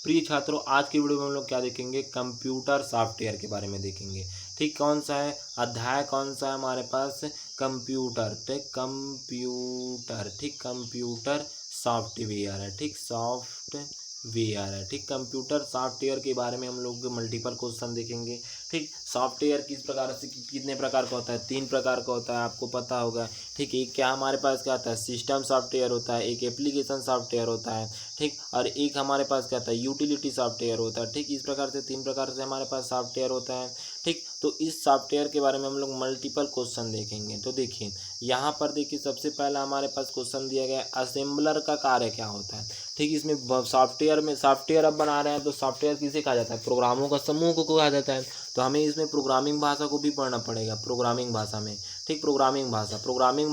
प्रिय छात्रों, आज की वीडियो में हम लोग क्या देखेंगे, कंप्यूटर सॉफ्टवेयर के बारे में देखेंगे। ठीक, कौन सा है अध्याय, कौन सा है हमारे पास, कंप्यूटर। ठीक, कंप्यूटर, ठीक, कंप्यूटर सॉफ्टवेयर है। ठीक, सॉफ्टवेयर है। ठीक, कंप्यूटर सॉफ्टवेयर के बारे में हम लोग मल्टीपल क्वेश्चन देखेंगे। ठीक, सॉफ्टवेयर किस प्रकार से कितने प्रकार का होता है, 3 प्रकार का होता है, आपको पता होगा। ठीक, एक क्या हमारे पास क्या आता है, सिस्टम सॉफ्टवेयर होता है, एक एप्लीकेशन सॉफ्टवेयर होता है। ठीक, और एक हमारे पास क्या आता है, यूटिलिटी सॉफ्टवेयर होता है। ठीक, इस प्रकार से 3 प्रकार से हमारे पास सॉफ्टवेयर होता है। ठीक, तो इस सॉफ्टवेयर के बारे में हम लोग मल्टीपल क्वेश्चन देखेंगे। तो देखिए यहाँ पर देखिए, सबसे पहला हमारे पास क्वेश्चन दिया गया है, असेंबलर का कार्य क्या होता है। ठीक, इसमें सॉफ्टवेयर अब बना रहे हैं, तो सॉफ्टवेयर किसे कहा जाता है, प्रोग्रामों का समूह को कहा जाता है। तो हमें इसमें प्रोग्रामिंग भाषा को भी पढ़ना पड़ेगा, प्रोग्रामिंग भाषा में। ठीक, प्रोग्रामिंग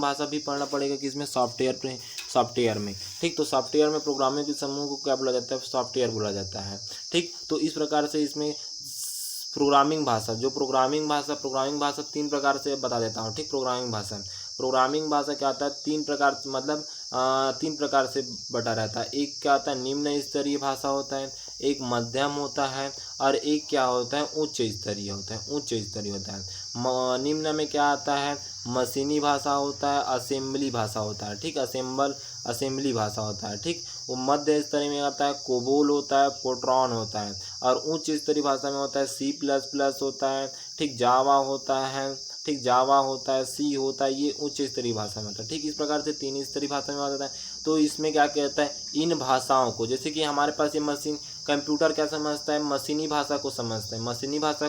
भाषा भी पढ़ना पड़ेगा किसमें, सॉफ्टवेयर में। ठीक, तो सॉफ्टवेयर में प्रोग्रामिंग के समूह को क्या बोला जाता है, सॉफ्टवेयर बोला जाता है। ठीक, तो इस प्रकार से इसमें प्रोग्रामिंग भाषा 3 प्रकार से बता देता हूँ। ठीक, प्रोग्रामिंग भाषा क्या आता है, 3 प्रकार, मतलब 3 प्रकार से बटा रहता है। एक क्या आता है, निम्न स्तरीय भाषा होता है, एक मध्यम होता है, और एक क्या होता है, उच्च स्तरीय होता है। निम्न में क्या आता है, मशीनी भाषा होता है, असेंबली भाषा होता है। ठीक, असेंबली भाषा होता है। ठीक, वो मध्य स्तरीय में आता है, कोबोल होता है, फोर्ट्रॉन होता है, और उच्च स्तरीय भाषा में होता है, C++ होता है। ठीक, जावा होता है, सी होता है, ये उच्च स्तरीय भाषा में होता है। ठीक, इस प्रकार से 3 स्तरीय भाषा में होता है। तो इसमें क्या कहता है, इन भाषाओं को, जैसे कि हमारे पास ये कंप्यूटर क्या समझता है, मशीनी भाषा को समझता है, मशीनी भाषा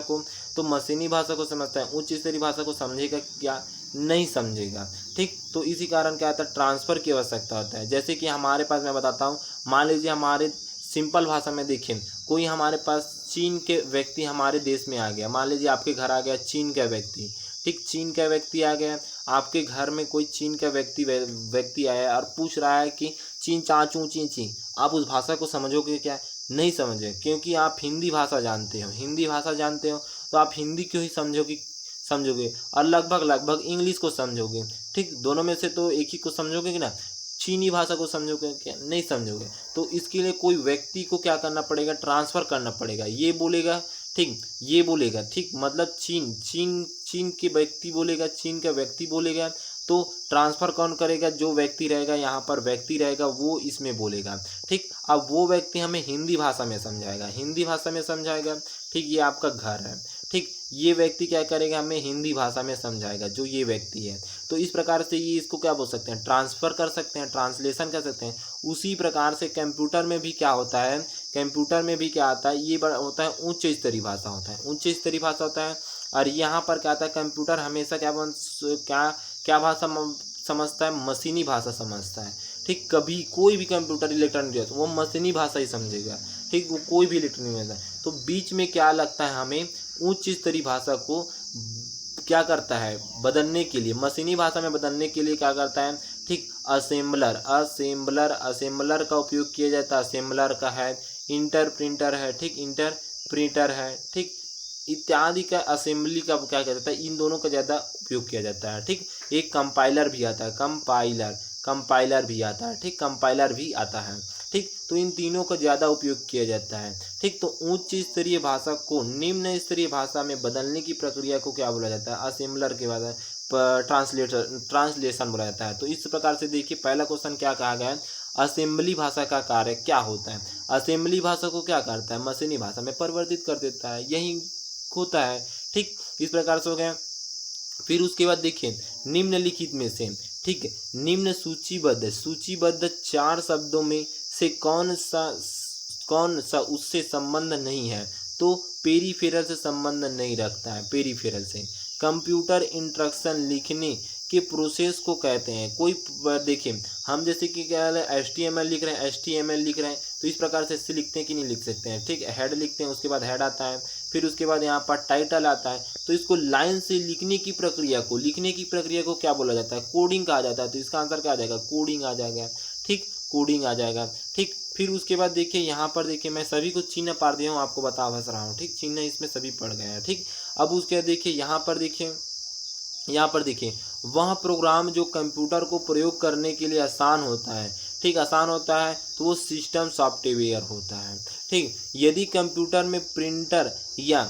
को समझता है। उच्च स्तरीय भाषा को समझेगा क्या, नहीं समझेगा। ठीक, तो इसी कारण क्या होता है, ट्रांसफ़र की आवश्यकता होता है। जैसे कि हमारे पास, मैं बताता हूँ, मान लीजिए हमारे सिंपल भाषा में देखें, कोई हमारे पास चीन के व्यक्ति हमारे देश में आ गया, मान लीजिए आपके घर आ गया चीन का व्यक्ति। ठीक, चीन का व्यक्ति आ गया आपके घर में, कोई चीन का व्यक्ति आया और पूछ रहा है कि चीन चाचू ची ची, आप उस भाषा को समझोगे क्या, नहीं समझे, क्योंकि आप हिंदी भाषा जानते हो, तो आप हिंदी क्यों ही समझोगे, और लगभग इंग्लिश को समझोगे। ठीक, दोनों में से तो एक ही को समझोगे कि ना, चीनी भाषा को समझोगे क्या, नहीं समझोगे। तो इसके लिए कोई व्यक्ति को क्या करना पड़ेगा, ट्रांसफ़र करना पड़ेगा। ये बोलेगा, ठीक, मतलब चीन के व्यक्ति बोलेगा, चीन का व्यक्ति बोलेगा, तो ट्रांसफ़र कौन करेगा, जो व्यक्ति रहेगा, यहाँ पर व्यक्ति रहेगा, वो इसमें बोलेगा। ठीक, अब वो व्यक्ति हमें हिंदी भाषा में समझाएगा। ठीक, ये आपका घर है। ठीक, ये व्यक्ति क्या करेगा, हमें हिंदी भाषा में समझाएगा, जो ये व्यक्ति है। तो इस प्रकार से ये इसको क्या बोल सकते हैं, ट्रांसफ़र कर सकते हैं, ट्रांसलेशन कर सकते हैं। उसी प्रकार से कंप्यूटर में भी क्या होता है, ये बड़ा होता है, उच्च स्तरीय भाषा होता है। और यहाँ पर क्या आता है, कंप्यूटर हमेशा क्या भाषा समझता है, मशीनी भाषा समझता है। ठीक, कभी कोई भी कंप्यूटर इलेक्ट्रॉनिक डिवाइस वो मशीनी भाषा ही समझेगा। ठीक, वो कोई भी इलेक्ट्रॉनिक डिवाइस, तो बीच में क्या लगता है, हमें उच्च स्तरीय भाषा को क्या करता है, बदलने के लिए, मशीनी भाषा में बदलने के लिए क्या करता है। ठीक, असेंबलर का उपयोग किया जाता है। असेंबलर का है, इंटरप्रिंटर है। ठीक, इंटरप्रिंटर है। ठीक, इत्यादि का असेंबली का क्या किया जाता है, इन दोनों का ज़्यादा उपयोग किया जाता है। ठीक, एक कंपाइलर भी आता है, ठीक, कंपाइलर भी आता है। ठीक, तो इन तीनों का ज़्यादा उपयोग किया जाता है। ठीक, तो उच्च स्तरीय भाषा को निम्न स्तरीय भाषा में बदलने की प्रक्रिया को क्या बोला जाता है, असेंबलर के बाद ट्रांसलेशन बोला जाता है। तो इस प्रकार से देखिए, पहला क्वेश्चन क्या कहा गया है, असेंबली भाषा का कार्य क्या होता है। असेंबली भाषा को क्या करता है, मशीनी भाषा में परिवर्तित कर देता है, यही होता है। ठीक, इस प्रकार से हो गया। फिर उसके बाद देखिए, निम्नलिखित में से, ठीक, निम्न सूचीबद्ध 4 शब्दों में से कौन सा उससे संबंध नहीं है, तो पेरीफेरल से संबंध नहीं रखता है। पेरीफेरल से कंप्यूटर इंस्ट्रक्शन लिखने के प्रोसेस को कहते हैं। कोई देखिए, हम जैसे कि क्या है, HTML लिख रहे हैं, तो इस प्रकार से इससे लिखते हैं कि नहीं लिख सकते हैं। ठीक, हेड लिखते हैं, उसके बाद हेड आता है, फिर उसके बाद यहाँ पर टाइटल आता है। तो इसको लाइन से लिखने की प्रक्रिया को क्या बोला जाता है, कोडिंग कहा जाता है। तो इसका आंसर क्या आ जाएगा, कोडिंग आ जाएगा। ठीक, कोडिंग आ जाएगा। ठीक, फिर उसके बाद देखिए, यहाँ पर देखिए, मैं सभी को चिन्ह पार दिया हूँ, आपको बता बस रहा हूँ। ठीक, चिन्ह इसमें सभी पड़ गए हैं। ठीक, अब उसके बाद देखिए, यहाँ पर देखिए वह प्रोग्राम जो कंप्यूटर को प्रयोग करने के लिए आसान होता है। ठीक, आसान होता है तो वो सिस्टम सॉफ्टवेयर होता है। ठीक, यदि कंप्यूटर में प्रिंटर या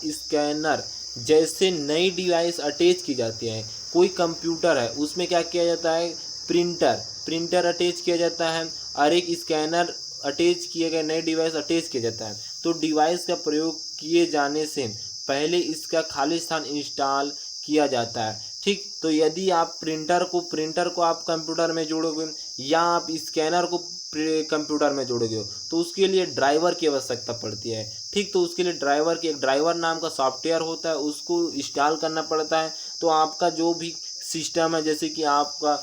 स्कैनर जैसे नई डिवाइस अटैच की जाती है, कोई कंप्यूटर है उसमें क्या किया जाता है, प्रिंटर अटैच किया जाता है और एक स्कैनर अटैच किए गए नए डिवाइस अटैच किया जाता है, तो डिवाइस का प्रयोग किए जाने से पहले इसका खाली स्थान इंस्टॉल किया जाता है। ठीक, तो यदि आप प्रिंटर को आप कंप्यूटर में जोड़ोगे या आप स्कैनर को कंप्यूटर में जोड़ोगे तो उसके लिए ड्राइवर की आवश्यकता पड़ती है। ठीक, तो उसके लिए एक ड्राइवर नाम का सॉफ्टवेयर होता है, उसको इंस्टॉल करना पड़ता है। तो आपका जो भी सिस्टम है, जैसे कि आपका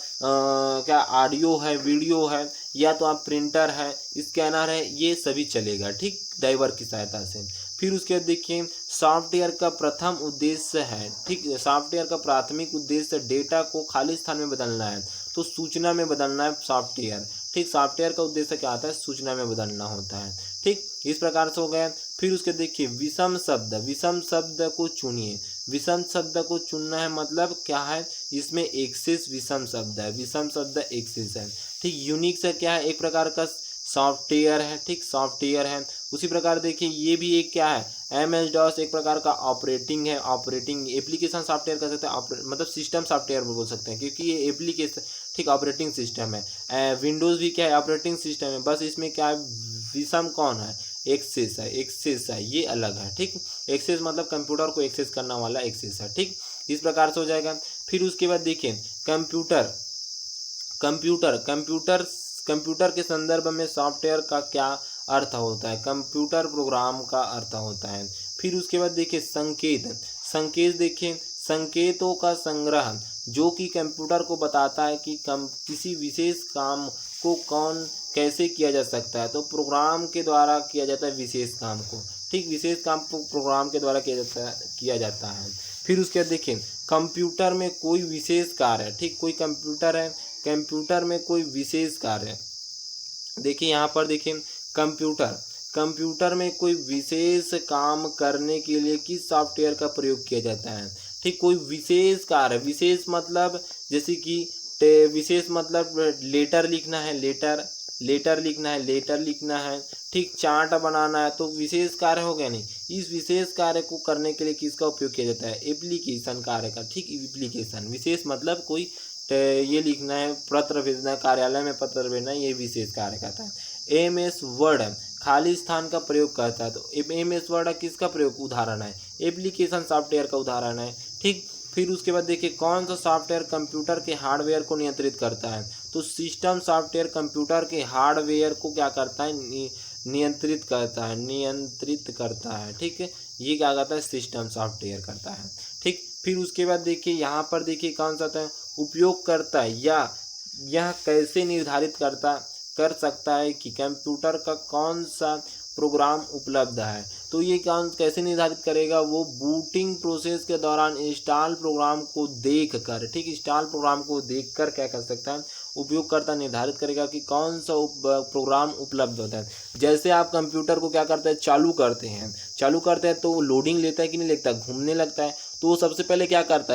क्या ऑडियो है, वीडियो है, या तो आप प्रिंटर है, स्कैनर है, ये सभी चलेगा। ठीक, ड्राइवर की सहायता से। फिर उसके बाद देखिए सॉफ्टवेयर का प्रथम उद्देश्य है, ठीक, सॉफ्टवेयर का प्राथमिक उद्देश्य डेटा को खाली स्थान में बदलना है, तो सूचना में बदलना है सॉफ्टवेयर। ठीक, सॉफ्टवेयर का उद्देश्य क्या आता है, सूचना में बदलना होता है। ठीक, इस प्रकार से हो गया। फिर उसके देखिए विषम शब्द को चुनिए। विषम शब्द को चुनना है मतलब क्या है, इसमें एक्सेस विषम शब्द है, विषम शब्द एक्सेस है। ठीक, यूनिक्स है क्या है, एक प्रकार का सॉफ्टवेयर है। ठीक, सॉफ्टवेयर है। उसी प्रकार देखिए ये भी एक क्या है, MS-DOS एक प्रकार का ऑपरेटिंग है, ऑपरेटिंग एप्लीकेशन सॉफ्टवेयर कह सकते हैं, मतलब सिस्टम सॉफ्टवेयर बोल सकते हैं क्योंकि ये एप्लीकेशन, ठीक, ऑपरेटिंग सिस्टम है। विंडोज़ भी क्या है, ऑपरेटिंग सिस्टम है, बस इसमें क्या है, विषम कौन है, एक्सेस है, ये अलग है। ठीक, एक्सेस मतलब कंप्यूटर को एक्सेस करने वाला एक्सेस है। ठीक, इस प्रकार से हो जाएगा। फिर उसके बाद देखिए कंप्यूटर के संदर्भ में सॉफ्टवेयर का क्या अर्थ होता है, कंप्यूटर प्रोग्राम का अर्थ होता है। फिर उसके बाद देखिए संकेत देखिए संकेतों का संग्रह जो कि कंप्यूटर को बताता है कि किसी विशेष काम को कैसे किया जा सकता है, तो प्रोग्राम के द्वारा किया जाता है विशेष काम को। ठीक, विशेष काम को प्रोग्राम के द्वारा किया जाता है। फिर उसके बाद देखिए कंप्यूटर में कोई विशेष कार्य, ठीक, कोई कंप्यूटर है, कंप्यूटर में कोई विशेष कार्य, देखिए यहाँ पर देखिए कंप्यूटर में कोई विशेष काम करने के लिए किस सॉफ्टवेयर का प्रयोग किया जाता है। ठीक, कोई विशेष कार्य, विशेष मतलब जैसे कि विशेष मतलब लेटर लिखना है, ठीक, चार्ट बनाना है, तो विशेष कार्य हो गया नहीं। इस विशेष कार्य को करने के लिए किसका उपयोग किया जाता है, एप्लीकेशन कार्य का। ठीक, एप्लीकेशन, विशेष मतलब कोई ये लिखना है, पत्र भेजना, कार्यालय में पत्र भेजना, ये विशेष कार्य करता है। MS वर्ड खाली स्थान का प्रयोग करता है, तो MS वर्ड किसका प्रयोग, उदाहरण है, एप्लीकेशन सॉफ्टवेयर का उदाहरण है। ठीक, फिर उसके बाद देखिए कौन सा सॉफ्टवेयर कंप्यूटर के हार्डवेयर को नियंत्रित करता है, तो सिस्टम सॉफ्टवेयर कंप्यूटर के हार्डवेयर को क्या करता है, नियंत्रित करता है। ठीक है, ये क्या करता है, सिस्टम सॉफ्टवेयर करता है। ठीक, फिर उसके बाद देखिए यहाँ पर देखिए कौन सा था, उपयोग करता है या यह कैसे निर्धारित कर सकता है कि कंप्यूटर का कौन सा प्रोग्राम उपलब्ध है, तो ये कैसे निर्धारित करेगा, वो बूटिंग प्रोसेस के दौरान इंस्टॉल प्रोग्राम को देखकर, ठीक, इंस्टॉल प्रोग्राम को देखकर क्या कर सकता है, उपयोगकर्ता निर्धारित करेगा कि कौन सा प्रोग्राम उपलब्ध होता है। जैसे आप कंप्यूटर को क्या करते हैं, चालू करते हैं तो वो लोडिंग लेता है कि नहीं लेता, घूमने लगता है, तो वो सबसे पहले क्या करता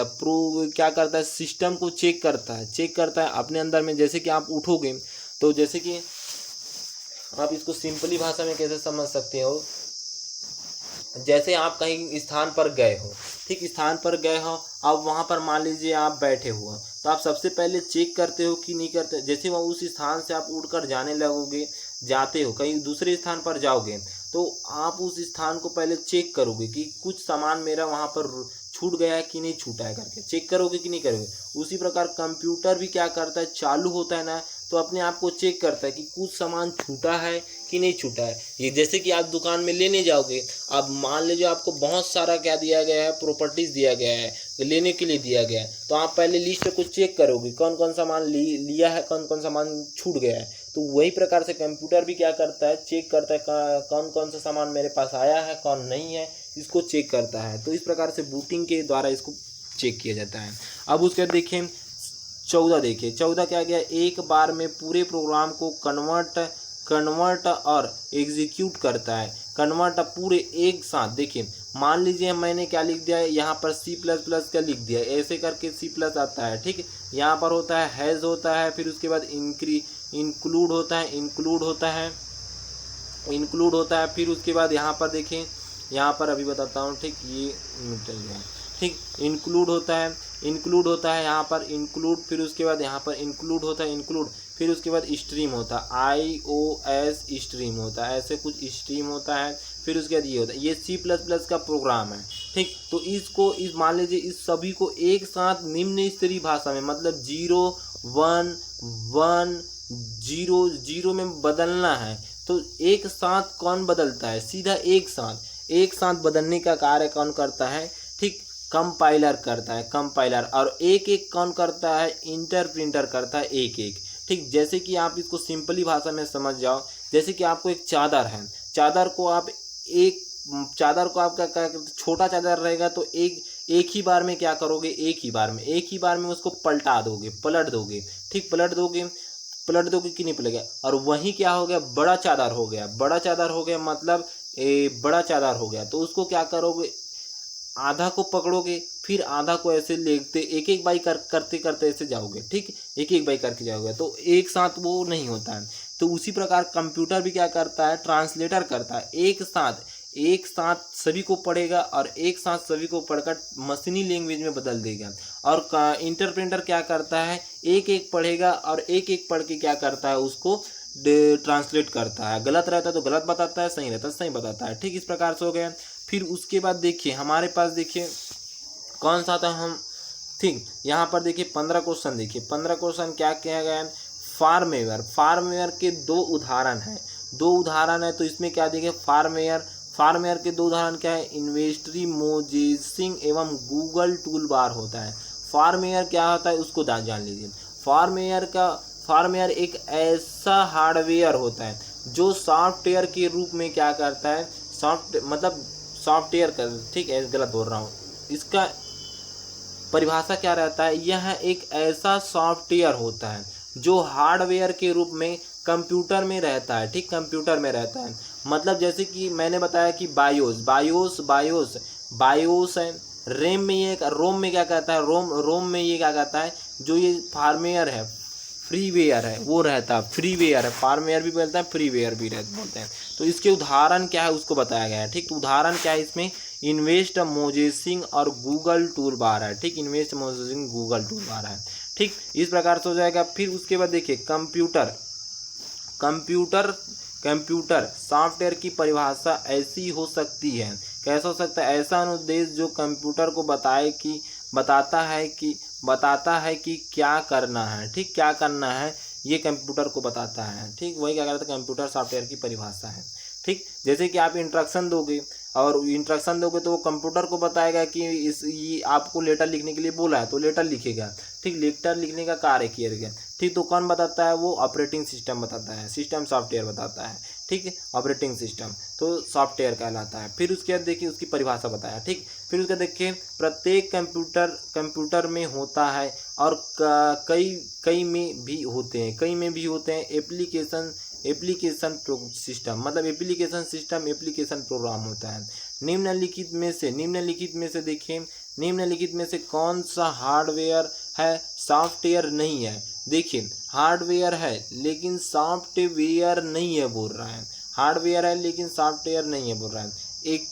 है, सिस्टम को चेक करता है अपने अंदर में। जैसे कि आप उठोगे, तो जैसे कि आप इसको सिंपली भाषा में कैसे समझ सकते हो, जैसे आप कहीं स्थान पर गए हो, ठीक, स्थान पर गए हो, अब वहाँ पर मान लीजिए आप बैठे हो, तो आप सबसे पहले चेक करते हो कि नहीं करते। जैसे वह उस स्थान से आप उड़कर जाते हो कहीं दूसरे स्थान पर जाओगे, तो आप उस स्थान को पहले चेक करोगे कि कुछ सामान मेरा वहाँ पर छूट गया है कि नहीं छूटा है, करके चेक करोगे कि नहीं करोगे। उसी प्रकार कंप्यूटर भी क्या करता है, चालू होता है ना, तो अपने आप को चेक करता है कि कुछ सामान छूटा है कि नहीं छूटा है। ये जैसे कि आप दुकान में लेने जाओगे, अब मान लीजिए आपको बहुत सारा क्या दिया गया है, प्रॉपर्टीज़ दिया गया है, लेने के लिए दिया गया है, तो आप पहले लिस्ट को चेक करोगे कौन कौन सामान लिया है, कौन कौन सामान छूट गया है। तो वही प्रकार से कंप्यूटर भी क्या करता है, चेक करता है कौन कौन सा सामान मेरे पास आया है, कौन नहीं है, इसको चेक करता है। तो इस प्रकार से बूटिंग के द्वारा इसको चेक किया जाता है। अब उसके बाद देखिए 14 क्या गया, एक बार में पूरे प्रोग्राम को कन्वर्ट और एग्जीक्यूट करता है। कन्वर्ट पूरे एक साथ, देखिए मान लीजिए मैंने क्या लिख दिया है, यहाँ पर C++ का लिख दिया है, ऐसे करके C+ आता है, ठीक, यहाँ पर होता है हैज़ होता है, फिर उसके बाद इंक्लूड होता है। फिर उसके बाद यहाँ पर देखें, यहाँ पर अभी बताता हूँ, ठीक, ये मिटल गया, ठीक, इंक्लूड होता है यहाँ पर इंक्लूड, फिर उसके बाद यहाँ पर इंक्लूड होता है इंक्लूड, फिर उसके बाद स्ट्रीम होता है, IOS स्ट्रीम होता है, ऐसे कुछ स्ट्रीम होता है। फिर उसके बाद ये होता है, ये C++ का प्रोग्राम है, ठीक। तो इसको इस मान लीजिए इस सभी को एक साथ निम्न स्तरीय भाषा में, मतलब 0 1 1 0 0 में बदलना है, तो एक साथ कौन बदलता है, सीधा एक साथ बदलने का कार्य कौन करता है, ठीक, कंपाइलर करता है, कंपाइलर। और एक एक कौन करता है, इंटरप्रिंटर करता है, एक एक, ठीक। जैसे कि आप इसको सिंपली भाषा में समझ जाओ, जैसे कि आपको एक चादर है, चादर को आप क्या छोटा चादर रहेगा तो एक ही बार में क्या करोगे, एक ही बार में उसको पलट दोगे, ठीक, पलट दोगे कि नहीं पलटेगा। और वही क्या हो गया, बड़ा चादर हो गया मतलब बड़ा चादर हो गया, तो उसको क्या करोगे, आधा को पकड़ोगे, फिर आधा को ऐसे लेते एक बाई करते ऐसे जाओगे, ठीक, एक बाई करके जाओगे, तो एक साथ वो नहीं होता है। तो उसी प्रकार कंप्यूटर भी क्या करता है, ट्रांसलेटर करता है, एक साथ सभी को पढ़ेगा और एक साथ सभी को पढ़कर मशीनी लैंग्वेज में बदल देगा। और इंटरप्रेटर क्या करता है, एक एक पढ़ेगा और एक एक पढ़ के क्या करता है, उसको ट्रांसलेट करता है, गलत रहता है तो गलत बताता है, सही रहता है सही बताता है, ठीक। इस प्रकार से हो गया। फिर उसके बाद देखिए हमारे पास, देखिए कौन सा था हम, ठीक, यहाँ पर देखिए 15 क्वेश्चन, देखिए 15 क्वेश्चन क्या किया गया है, फार्मवेयर के दो उदाहरण है, तो इसमें क्या देखिए, फार्मवेयर के दो उदाहरण क्या है, इन्वेंटरी मोजेसिंग एवं गूगल टूल बार होता है। फार्मवेयर क्या होता है उसको जान लीजिए। फार्मवेयर एक ऐसा हार्डवेयर होता है जो सॉफ्टवेयर के रूप में क्या करता है, सॉफ्टवेयर का, ठीक है, गलत बोल रहा हूँ, इसका परिभाषा क्या रहता है, यह एक ऐसा सॉफ्टवेयर होता है जो हार्डवेयर के रूप में कंप्यूटर में रहता है, ठीक, कंप्यूटर में रहता है। मतलब जैसे कि मैंने बताया कि बायोस है, रोम में क्या कहता है, रोम में ये क्या कहता है, जो ये फार्मवेयर है, फ्रीवेयर है, वो रहता है, फ्रीवेयर है, फार्मवेयर भी बोलते हैं, फ्रीवेयर भी बोलते हैं। तो इसके उदाहरण क्या है उसको बताया गया है, ठीक। तो उदाहरण क्या है इसमें, इन्वेस्ट मोजेसिंग और गूगल टूल बार है, ठीक, इन्वेस्ट मोजेसिंग गूगल टूल बार है, ठीक। इस प्रकार से हो जाएगा। फिर उसके बाद देखिए कंप्यूटर सॉफ्टवेयर की परिभाषा ऐसी हो सकती है, कैसा हो सकता है, ऐसा अनुदेश जो कंप्यूटर को बताता है कि क्या करना है, ठीक, क्या करना है, ये कंप्यूटर को बताता है, ठीक। वही क्या करता है, कंप्यूटर सॉफ्टवेयर की परिभाषा है, ठीक। जैसे कि आप इंस्ट्रक्शन दोगे तो वो कंप्यूटर को बताएगा कि ये आपको लेटर लिखने के लिए बोला है तो लेटर लिखेगा, ठीक, लेटर लिखने का कार्य किया गया, ठीक। तो कौन बताता है, वो ऑपरेटिंग सिस्टम बताता है, सिस्टम सॉफ्टवेयर बताता है, ठीक है, ऑपरेटिंग सिस्टम तो सॉफ्टवेयर कहलाता है। फिर उसके बाद देखिए उसकी परिभाषा बताया, ठीक। फिर उसके देखिए प्रत्येक कंप्यूटर में होता है और कई में भी होते हैं एप्लीकेशन सिस्टम, मतलब एप्लीकेशन प्रोग्राम होता है। निम्नलिखित में से कौन सा हार्डवेयर है, सॉफ्टवेयर नहीं है। देखिए हार्डवेयर है लेकिन सॉफ्टवेयर नहीं है बोल रहा है, हार्डवेयर है लेकिन सॉफ्टवेयर नहीं है बोल रहा है। एक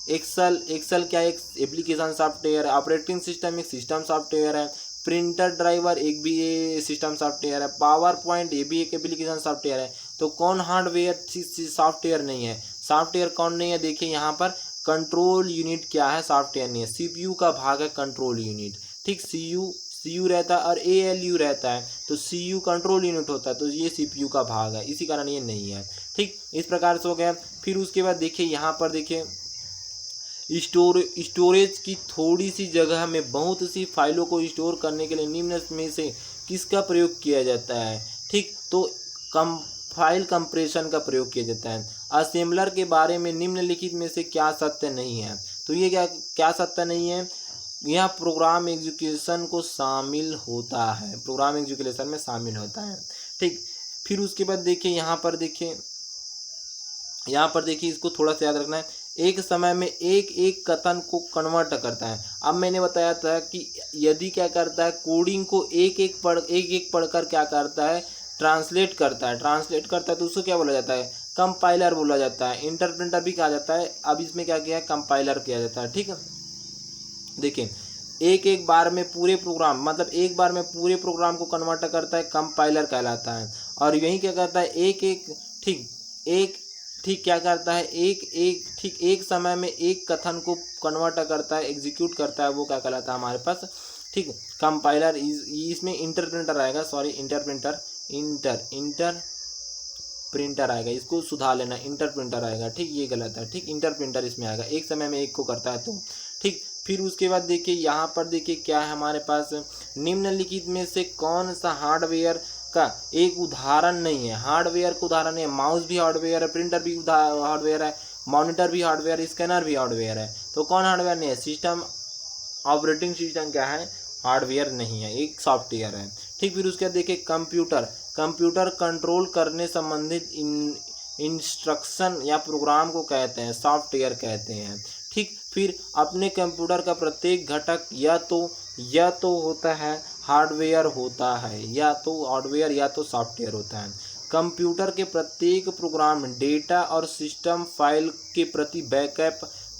एक्सेल क्या एक एप्लीकेशन सॉफ्टवेयर है, ऑपरेटिंग सिस्टम एक सिस्टम सॉफ्टवेयर है, प्रिंटर ड्राइवर एक भी सिस्टम सॉफ्टवेयर है, पावर पॉइंट ये भी एक एप्लीकेशन सॉफ्टवेयर है। तो कौन हार्डवेयर सॉफ्टवेयर नहीं है, सॉफ्टवेयर कौन नहीं है, देखिए यहाँ पर कंट्रोल यूनिट क्या है, सॉफ्टवेयर नहीं है, सीपीयू का भाग है कंट्रोल यूनिट, ठीक, सीयू रहता है और एएलयू रहता है, तो सीयू कंट्रोल यूनिट होता है, तो ये सीपीयू का भाग है, इसी कारण ये नहीं है, ठीक। इस प्रकार से हो गया। फिर उसके बाद देखिए यहाँ पर देखिए स्टोरेज की थोड़ी सी जगह में बहुत सी फाइलों को स्टोर करने के लिए निम्न में से किसका प्रयोग किया जाता है, ठीक। तो फाइल कंप्रेशन का प्रयोग किया जाता है। असेंबलर के बारे में निम्नलिखित में से क्या सत्य नहीं है, तो ये क्या सत्य नहीं है, यह प्रोग्राम एग्जीक्यूशन को शामिल होता है, प्रोग्राम एग्जीक्यूशन में शामिल होता है, ठीक। फिर उसके बाद देखिए यहाँ पर देखिए इसको थोड़ा सा याद रखना है, एक समय में एक कथन को कन्वर्ट करता है। अब मैंने बताया था कि यदि क्या करता है, कोडिंग को एक एक पढ़कर क्या करता है, ट्रांसलेट करता है तो उसको क्या बोला जाता है, कंपाइलर बोला जाता है। इंटरप्रेटर भी कहा जाता है। अब इसमें क्या किया है, कंपाइलर किया जाता है। ठीक है, देखिए एक बार में पूरे प्रोग्राम, मतलब एक बार में पूरे प्रोग्राम को कन्वर्ट करता है, कंपाइलर कहलाता है। और यही क्या करता है, क्या करता है, एक समय में एक कथन को कन्वर्ट करता है, एग्जीक्यूट करता है, वो क्या कहलाता है हमारे पास, ठीक, कंपाइलर। इसमें इंटरप्रेटर आएगा, सॉरी इंटरप्रिंटर आएगा, इसको सुधार लेना, इंटरप्रिंटर आएगा। ठीक, ये गलत है। ठीक, इंटरप्रिंटर इसमें आएगा, एक समय में एक को करता है तो। ठीक, फिर उसके बाद देखिए यहाँ पर देखिए क्या है हमारे पास, निम्नलिखित में से कौन सा हार्डवेयर का एक उदाहरण नहीं है। हार्डवेयर का उदाहरण है, माउस भी हार्डवेयर है, प्रिंटर भी हार्डवेयर है, मॉनिटर भी हार्डवेयर है, स्कैनर भी हार्डवेयर है। तो कौन हार्डवेयर नहीं है, सिस्टम, ऑपरेटिंग सिस्टम क्या है, हार्डवेयर नहीं है, एक सॉफ्टवेयर है। ठीक, फिर उसके बाद देखिए कंप्यूटर कंट्रोल करने संबंधित इंस्ट्रक्शन या प्रोग्राम को कहते हैं, सॉफ्टवेयर कहते हैं। ठीक, फिर अपने कंप्यूटर का प्रत्येक घटक या तो होता है हार्डवेयर होता है, या तो हार्डवेयर या तो सॉफ्टवेयर होता है। कंप्यूटर के प्रत्येक प्रोग्राम डेटा और सिस्टम फाइल के प्रति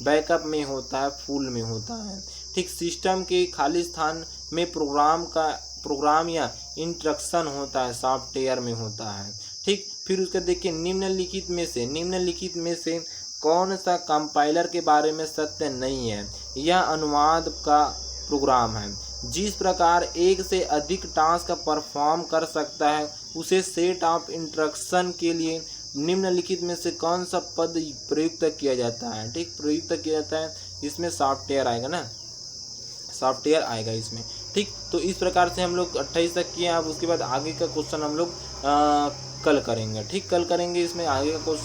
बैकअप में होता है, फुल में होता है। ठीक, सिस्टम के खाली स्थान में प्रोग्राम या इंस्ट्रक्शन होता है, सॉफ्टवेयर में होता है। ठीक, फिर उसके देखिए निम्नलिखित में से कौन सा कंपाइलर के बारे में सत्य नहीं है। यह अनुवाद का प्रोग्राम है, जिस प्रकार एक से अधिक टास्क परफॉर्म कर सकता है, उसे सेट ऑफ इंस्ट्रक्शन के लिए निम्नलिखित में से कौन सा पद प्रयुक्त किया जाता है। ठीक, प्रयुक्त किया जाता है, इसमें सॉफ्टवेयर आएगा ना, सॉफ्टवेयर आएगा इसमें। ठीक, तो इस प्रकार से हम लोग 28 तक किए। अब उसके बाद आगे का क्वेश्चन हम लोग कल करेंगे। ठीक, कल करेंगे, इसमें आगे का क्वेश्चन